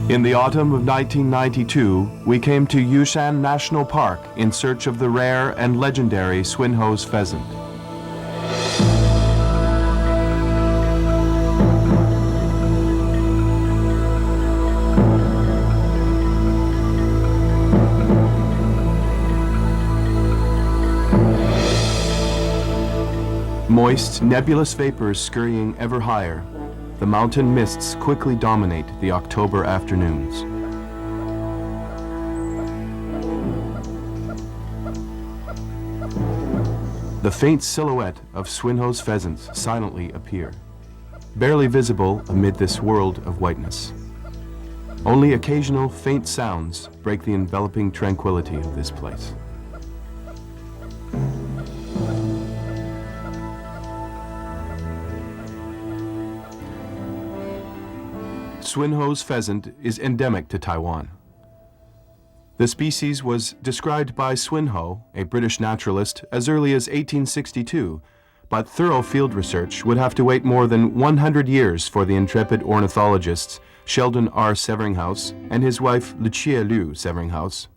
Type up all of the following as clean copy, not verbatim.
In the autumn of 1992, we came to Yushan National Park in search of the rare and legendary Swinhoe's pheasant. Moist, nebulous vapors scurrying ever higher, the mountain mists quickly dominate the October afternoons. The faint silhouette of Swinhoe's pheasants silently appear, barely visible amid this world of whiteness. Only occasional faint sounds break the enveloping tranquility of this place. Swinhoe's pheasant is endemic to Taiwan. The species was described by Swinhoe, a British naturalist, as early as 1862, but thorough field research would have to wait more than 100 years for the intrepid ornithologists Sheldon R. Severinghaus and his wife Lucia Liu Severinghaus.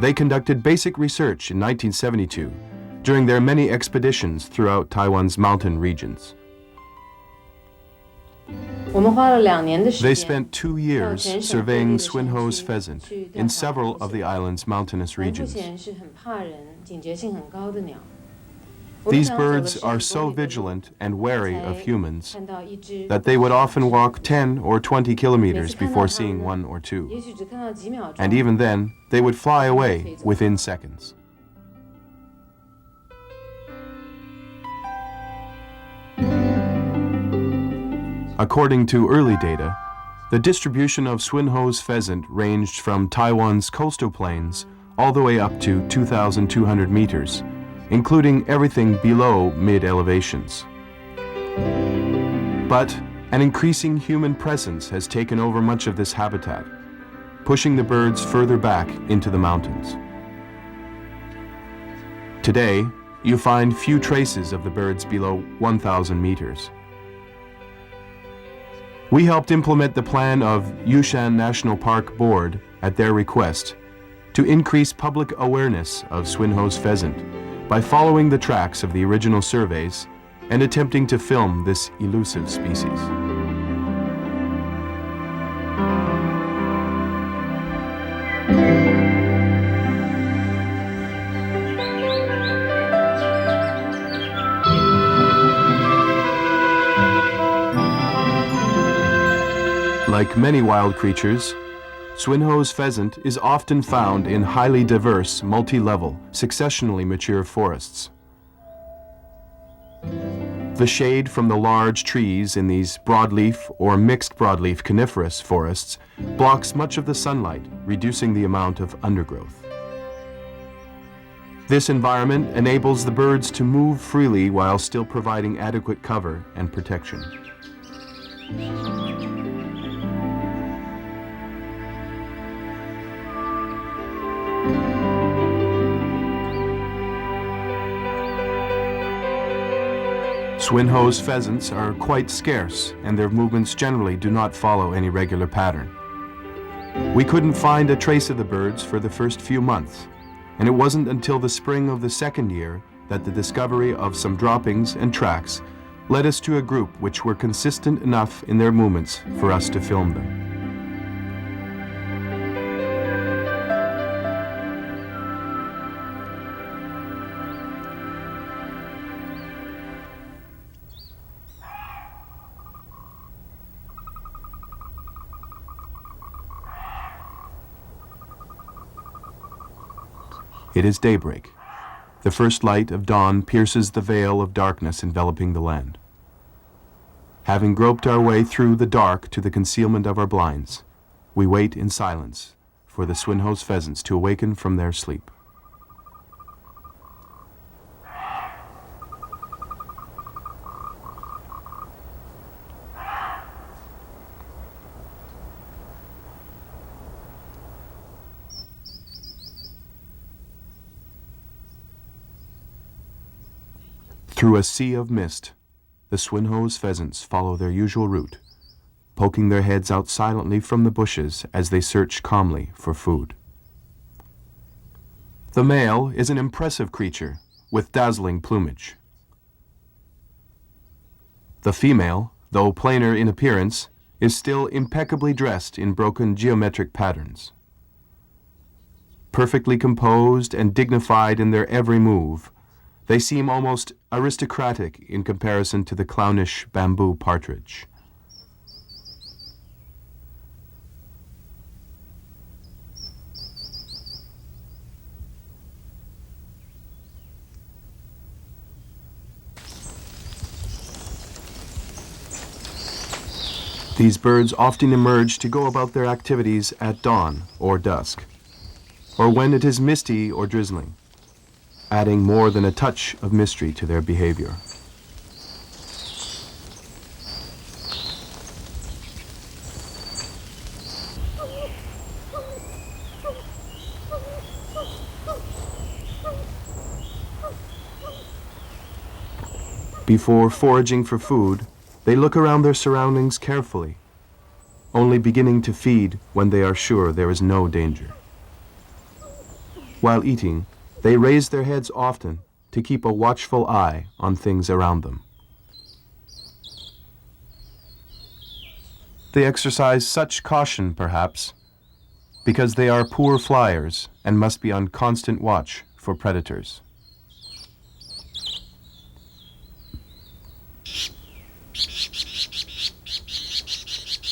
They conducted basic research in 1972 during their many expeditions throughout Taiwan's mountain regions. They spent 2 years surveying Swinhoe's pheasant in several of the island's mountainous regions. These birds are so vigilant and wary of humans that they would often walk 10 or 20 kilometers before seeing one or two. And even then, they would fly away within seconds. According to early data, the distribution of Swinhoe's pheasant ranged from Taiwan's coastal plains all the way up to 2,200 meters, including everything below mid-elevations. But an increasing human presence has taken over much of this habitat, pushing the birds further back into the mountains. Today, you find few traces of the birds below 1,000 meters. We helped implement the plan of Yushan National Park Board at their request to increase public awareness of Swinhoe's pheasant by following the tracks of the original surveys and attempting to film this elusive species. Like many wild creatures, Swinhoe's pheasant is often found in highly diverse, multi-level, successionally mature forests. The shade from the large trees in these broadleaf or mixed broadleaf coniferous forests blocks much of the sunlight, reducing the amount of undergrowth. This environment enables the birds to move freely while still providing adequate cover and protection. Swinhoe's pheasants are quite scarce, and their movements generally do not follow any regular pattern. We couldn't find a trace of the birds for the first few months, and it wasn't until the spring of the second year that the discovery of some droppings and tracks led us to a group which were consistent enough in their movements for us to film them. It is daybreak. The first light of dawn pierces the veil of darkness enveloping the land. Having groped our way through the dark to the concealment of our blinds, we wait in silence for the Swinhoe's pheasants to awaken from their sleep. Through a sea of mist, the Swinhoe's pheasants follow their usual route, poking their heads out silently from the bushes as they search calmly for food. The male is an impressive creature with dazzling plumage. The female, though plainer in appearance, is still impeccably dressed in broken geometric patterns. Perfectly composed and dignified in their every move, they seem almost aristocratic in comparison to the clownish bamboo partridge. These birds often emerge to go about their activities at dawn or dusk, or when it is misty or drizzling, adding more than a touch of mystery to their behavior. Before foraging for food, they look around their surroundings carefully, only beginning to feed when they are sure there is no danger. While eating, they raise their heads often to keep a watchful eye on things around them. They exercise such caution, perhaps, because they are poor flyers and must be on constant watch for predators.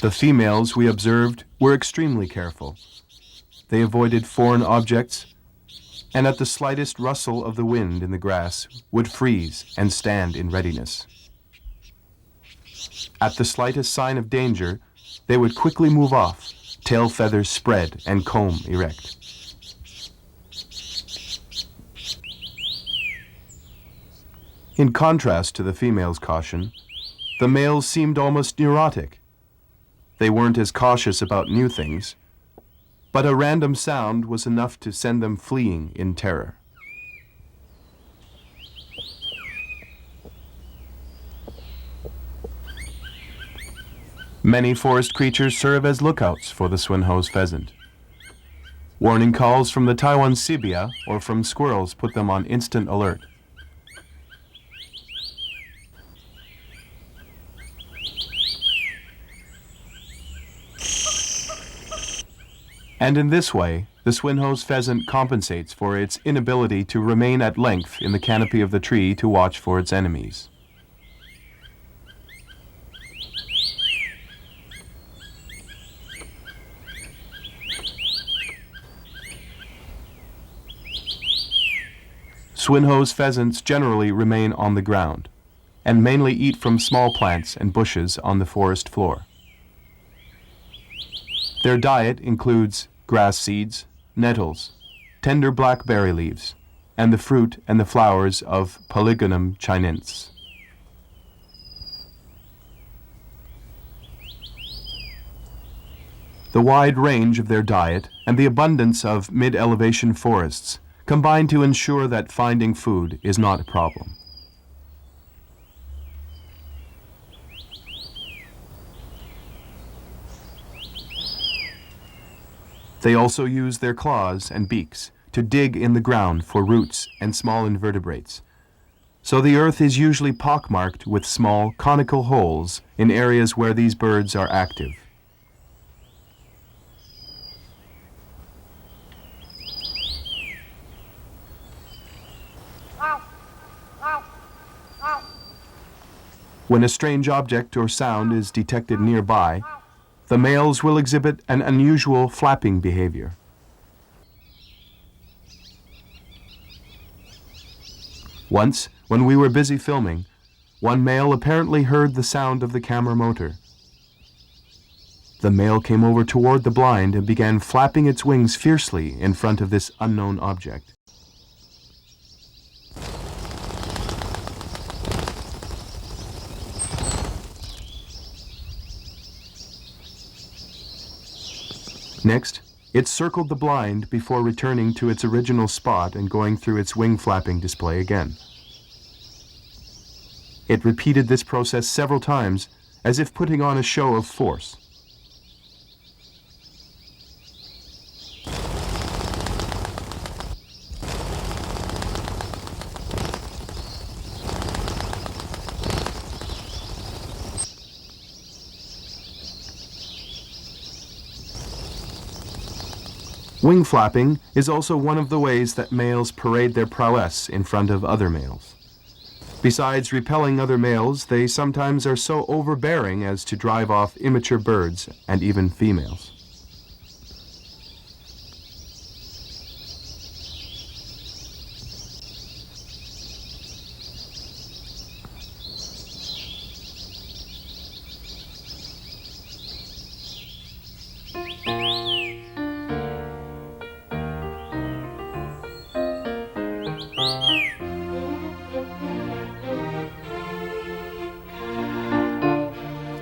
The females we observed were extremely careful. They avoided foreign objects, and at the slightest rustle of the wind in the grass would freeze and stand in readiness. At the slightest sign of danger, they would quickly move off, tail feathers spread and comb erect. In contrast to the females' caution, the males seemed almost neurotic. They weren't as cautious about new things, but a random sound was enough to send them fleeing in terror. Many forest creatures serve as lookouts for the Swinhoe's pheasant. Warning calls from the Taiwan cebia or from squirrels put them on instant alert. And in this way, the Swinhoe's pheasant compensates for its inability to remain at length in the canopy of the tree to watch for its enemies. Swinhoe's pheasants generally remain on the ground, and mainly eat from small plants and bushes on the forest floor. Their diet includes grass seeds, nettles, tender blackberry leaves, and the fruit and the flowers of Polygonum chinense. The wide range of their diet and the abundance of mid-elevation forests combine to ensure that finding food is not a problem. They also use their claws and beaks to dig in the ground for roots and small invertebrates. So the earth is usually pockmarked with small conical holes in areas where these birds are active. When a strange object or sound is detected nearby, the males will exhibit an unusual flapping behavior. Once, when we were busy filming, one male apparently heard the sound of the camera motor. The male came over toward the blind and began flapping its wings fiercely in front of this unknown object. Next, it circled the blind before returning to its original spot and going through its wing flapping display again. It repeated this process several times as if putting on a show of force. Wing flapping is also one of the ways that males parade their prowess in front of other males. Besides repelling other males, they sometimes are so overbearing as to drive off immature birds and even females.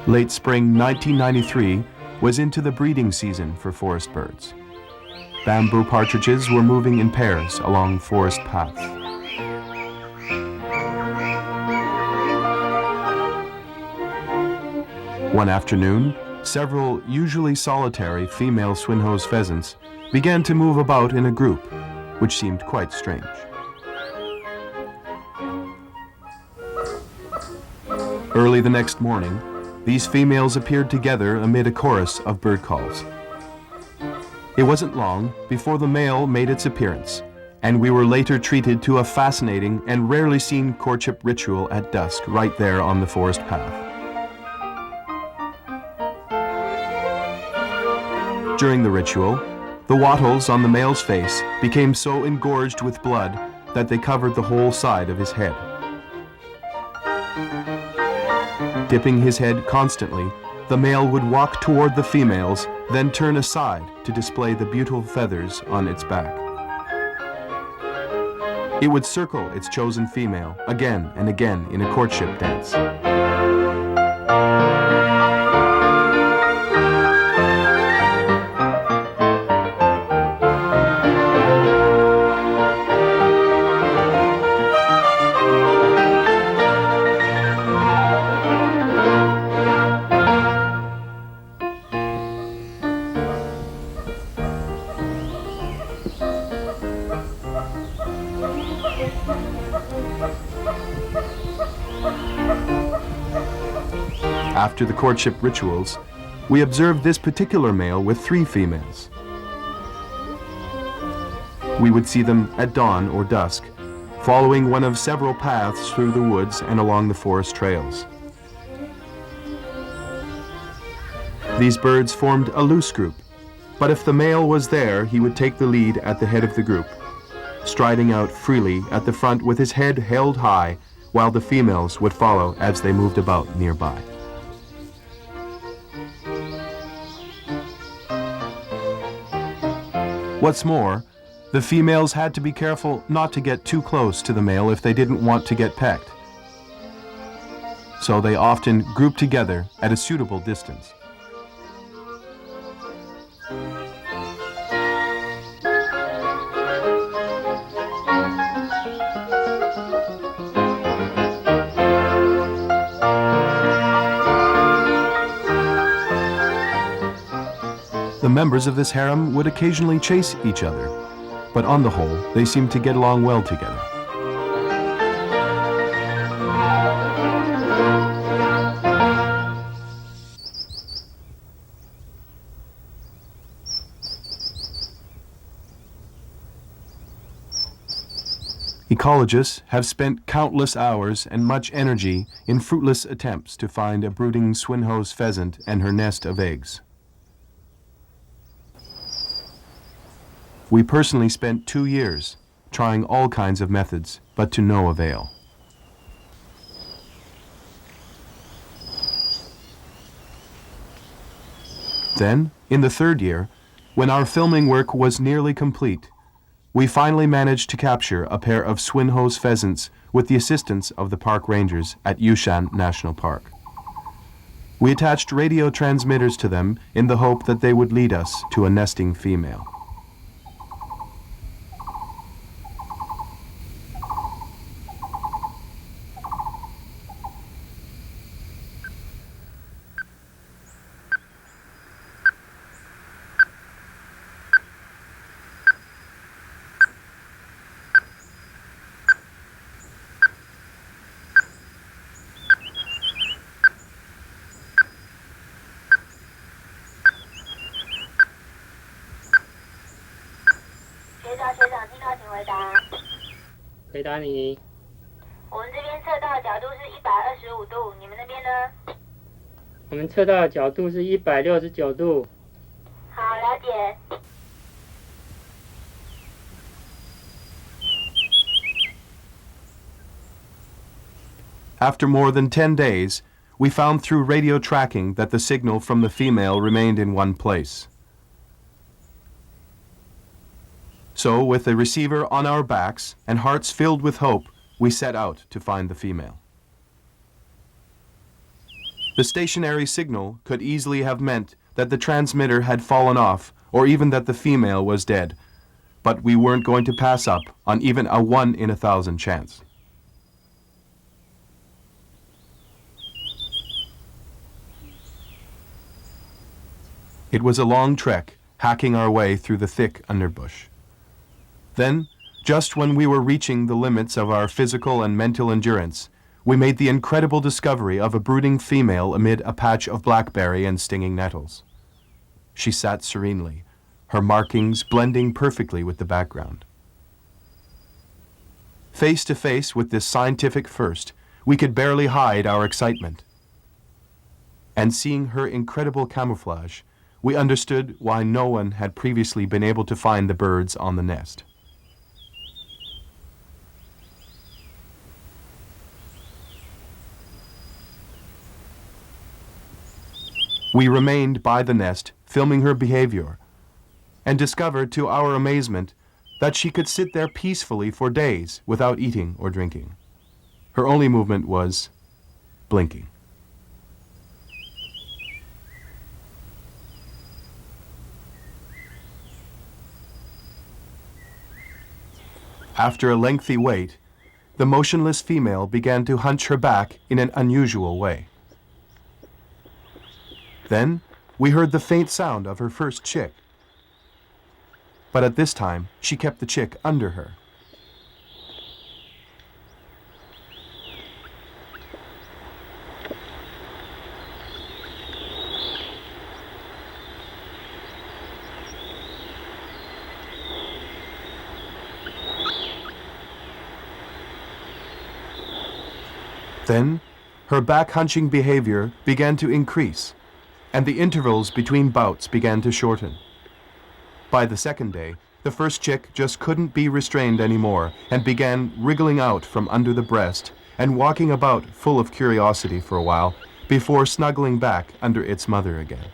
Late spring 1993 was into the breeding season for forest birds. Bamboo partridges were moving in pairs along forest paths. One afternoon, several usually solitary female Swinhoe's pheasants began to move about in a group, which seemed quite strange. Early the next morning, these females appeared together amid a chorus of bird calls. It wasn't long before the male made its appearance, and we were later treated to a fascinating and rarely seen courtship ritual at dusk right there on the forest path. During the ritual, the wattles on the male's face became so engorged with blood that they covered the whole side of his head. Dipping his head constantly, the male would walk toward the females, then turn aside to display the beautiful feathers on its back. It would circle its chosen female again and again in a courtship dance. After the courtship rituals, we observed this particular male with 3 females. We would see them at dawn or dusk, following one of several paths through the woods and along the forest trails. These birds formed a loose group, but if the male was there, he would take the lead at the head of the group, striding out freely at the front with his head held high, while the females would follow as they moved about nearby. What's more, the females had to be careful not to get too close to the male if they didn't want to get pecked. So they often grouped together at a suitable distance. The members of this harem would occasionally chase each other, but on the whole, they seemed to get along well together. Ecologists have spent countless hours and much energy in fruitless attempts to find a brooding Swinhoe's pheasant and her nest of eggs. We personally spent 2 years trying all kinds of methods, but to no avail. Then, in the 3rd year, when our filming work was nearly complete, we finally managed to capture a pair of Swinhoe's pheasants with the assistance of the park rangers at Yushan National Park. We attached radio transmitters to them in the hope that they would lead us to a nesting female. 学长，学长，听到请回答。回答你。我们这边测到的角度是125度，你们那边呢？我们测到的角度是169度。好，了解。After more than 10 days, we found through radio tracking that the signal from the female remained in one place. So, with the receiver on our backs and hearts filled with hope, we set out to find the female. The stationary signal could easily have meant that the transmitter had fallen off or even that the female was dead, but we weren't going to pass up on even a 1 in 1,000 chance. It was a long trek, hacking our way through the thick underbush. Then, just when we were reaching the limits of our physical and mental endurance, we made the incredible discovery of a brooding female amid a patch of blackberry and stinging nettles. She sat serenely, her markings blending perfectly with the background. Face to face with this scientific first, we could barely hide our excitement. And seeing her incredible camouflage, we understood why no one had previously been able to find the birds on the nest. We remained by the nest, filming her behavior, and discovered to our amazement that she could sit there peacefully for days without eating or drinking. Her only movement was blinking. After a lengthy wait, the motionless female began to hunch her back in an unusual way. Then, we heard the faint sound of her first chick. But at this time, she kept the chick under her. Then, her back-hunching behavior began to increase, and the intervals between bouts began to shorten. By the second day, the first chick just couldn't be restrained anymore and began wriggling out from under the breast and walking about full of curiosity for a while before snuggling back under its mother again.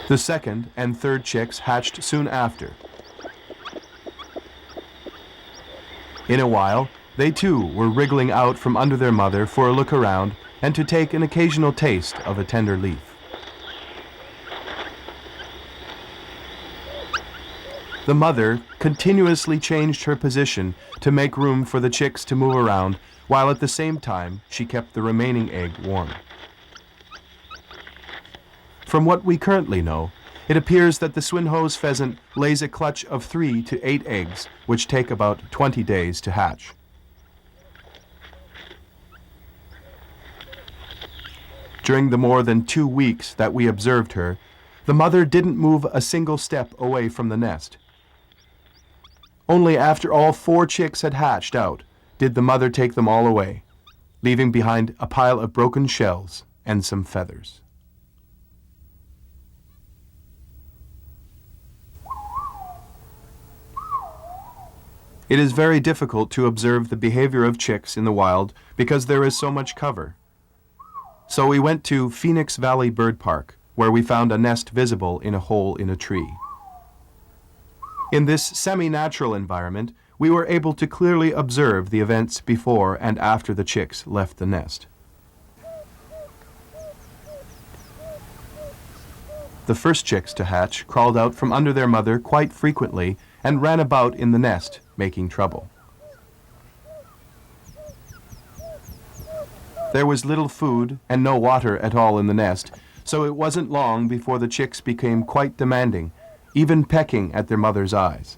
The second and third chicks hatched soon after. In a while, they too were wriggling out from under their mother for a look around and to take an occasional taste of a tender leaf. The mother continuously changed her position to make room for the chicks to move around, while at the same time she kept the remaining egg warm. From what we currently know, it appears that the Swinhoe's pheasant lays a clutch of 3 to 8 eggs, which take about 20 days to hatch. During the more than 2 weeks that we observed her, the mother didn't move a single step away from the nest. Only after all 4 chicks had hatched out did the mother take them all away, leaving behind a pile of broken shells and some feathers. It is very difficult to observe the behavior of chicks in the wild because there is so much cover. So we went to Phoenix Valley Bird Park, where we found a nest visible in a hole in a tree. In this semi-natural environment, we were able to clearly observe the events before and after the chicks left the nest. The first chicks to hatch crawled out from under their mother quite frequently and ran about in the nest, making trouble. There was little food and no water at all in the nest, so it wasn't long before the chicks became quite demanding, even pecking at their mother's eyes.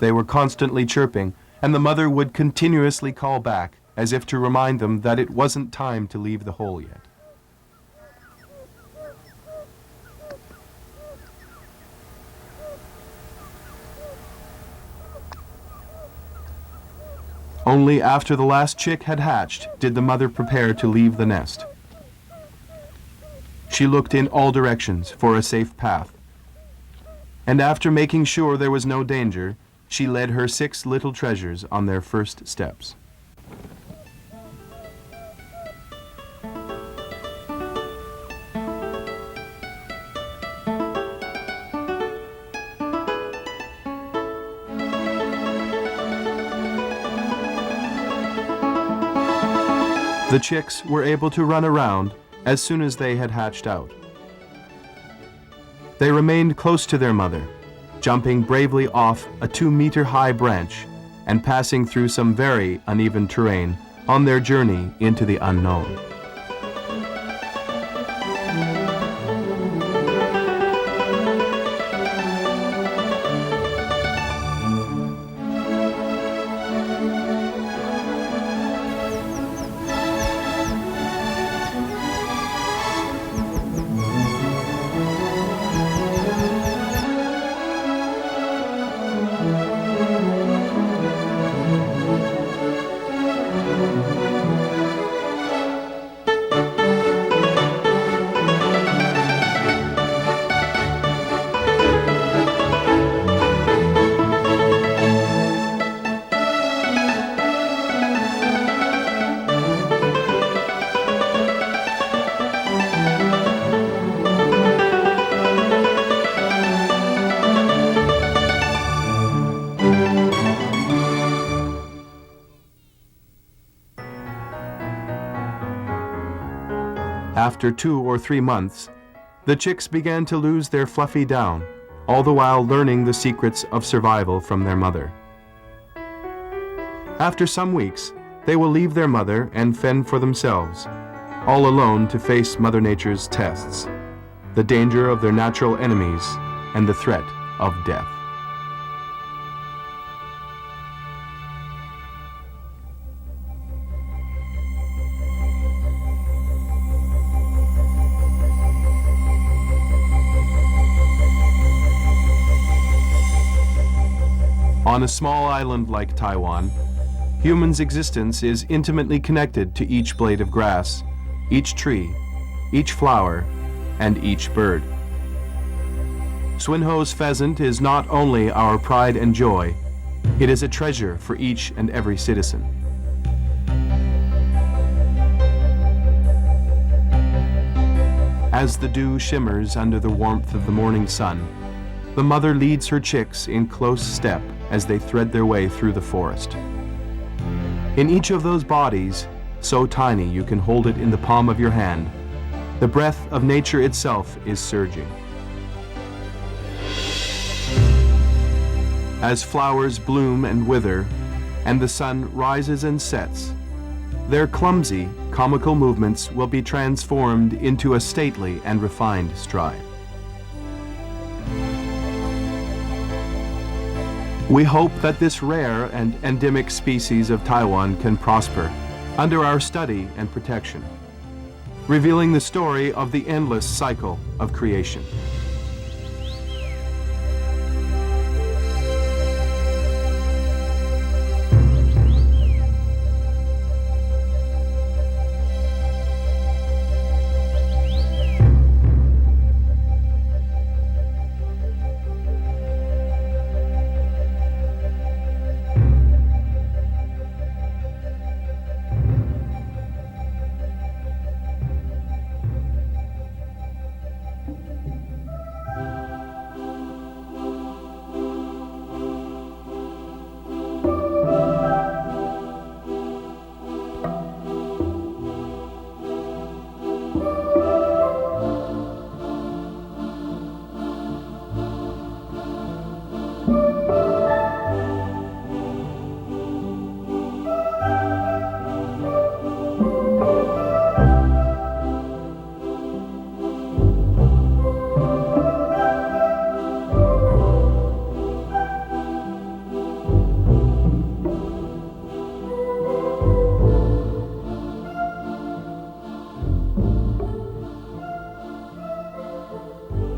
They were constantly chirping, and the mother would continuously call back, as if to remind them that it wasn't time to leave the hole yet. Only after the last chick had hatched did the mother prepare to leave the nest. She looked in all directions for a safe path, and after making sure there was no danger, she led her 6 little treasures on their first steps. The chicks were able to run around as soon as they had hatched out. They remained close to their mother, jumping bravely off a 2-meter-high branch and passing through some very uneven terrain on their journey into the unknown. After 2 or 3 months, the chicks began to lose their fluffy down, all the while learning the secrets of survival from their mother. After some weeks, they will leave their mother and fend for themselves, all alone to face Mother Nature's tests, the danger of their natural enemies, and the threat of death. On a small island like Taiwan, humans' existence is intimately connected to each blade of grass, each tree, each flower, and each bird. Swinhoe's pheasant is not only our pride and joy, it is a treasure for each and every citizen. As the dew shimmers under the warmth of the morning sun, the mother leads her chicks in close step as they thread their way through the forest. In each of those bodies, so tiny you can hold it in the palm of your hand, the breath of nature itself is surging. As flowers bloom and wither, and the sun rises and sets, their clumsy, comical movements will be transformed into a stately and refined stride. We hope that this rare and endemic species of Taiwan can prosper under our study and protection, revealing the story of the endless cycle of creation.